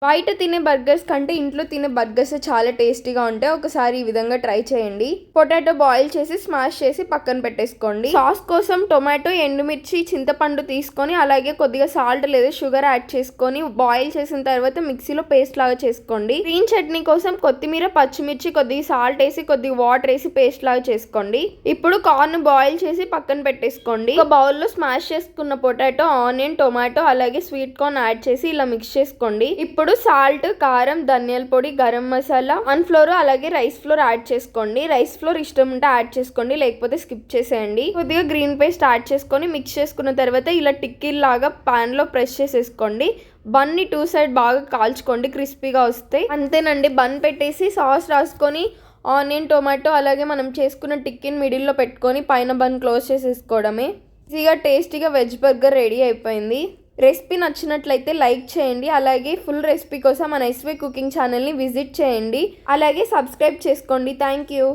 బయట తినే బర్గర్స్ కంటే ఇంట్లో తినే బర్గర్స్ చాలా టేస్టీగా ఉంటాయి. ఒకసారి ఈ విధంగా ట్రై చేయండి. పొటాటో బాయిల్ చేసి స్మాష్ చేసి పక్కన పెట్టేసుకోండి. సాస్ కోసం టొమాటో, ఎండుమిర్చి, చింతపండు తీసుకొని అలాగే కొద్దిగా సాల్ట్ లేదా షుగర్ యాడ్ చేసుకొని బాయిల్ చేసిన తర్వాత మిక్సీలో పేస్ట్ లాగా చేసుకోండి. గ్రీన్ చట్నీ కోసం కొత్తిమీర, పచ్చిమిర్చి, కొద్దిగా సాల్ట్ వేసి కొద్దిగా వాటర్ వేసి పేస్ట్ లాగా చేసుకోండి. ఇప్పుడు కార్న్ బాయిల్ చేసి పక్కన పెట్టేసుకోండి. ఒక బౌల్లో స్మాష్ చేసుకున్న పొటాటో, ఆనియన్, టొమాటో అలాగే స్వీట్ కార్న్ యాడ్ చేసి ఇలా మిక్స్ చేసుకోండి. ఇప్పుడు సాల్ట్, కారం, ధనియాల పొడి, గరం మసాలా, కార్న్ ఫ్లోర్ అలాగే రైస్ ఫ్లోర్ యాడ్ చేసుకోండి. రైస్ ఫ్లోర్ ఇష్టం ఉంటే యాడ్ చేసుకోండి, లేకపోతే స్కిప్ చేసేయండి. కొద్దిగా గ్రీన్ పేస్ట్ యాడ్ చేసుకొని మిక్స్ చేసుకున్న తర్వాత ఇలా టిక్కీలాగా పాన్ లో ప్రెస్ చేసేసుకోండి. బన్ ని 2 సైడ్ బాగా కాల్చుకోండి, క్రిస్పీగా వస్తాయి. అంతేనండి. బన్ పెట్టేసి సాస్ రాసుకొని ఆనియన్, టొమాటో అలాగే మనం చేసుకున్న టిక్కీని మిడిల్లో పెట్టుకొని పైన బన్ క్లోజ్ చేసేసుకోవడమే. ఈజీగా టేస్టీగా వెజ్ బర్గర్ రెడీ అయిపోయింది. రెసిపీ నచ్చినట్లయితే లైక్ చేయండి. అలాగే ఫుల్ రెసిపీ కోసం మన ఎస్వే కుకింగ్ ఛానల్ని విజిట్ చేయండి. అలాగే సబ్స్క్రైబ్ చేసుకోండి. Thank you.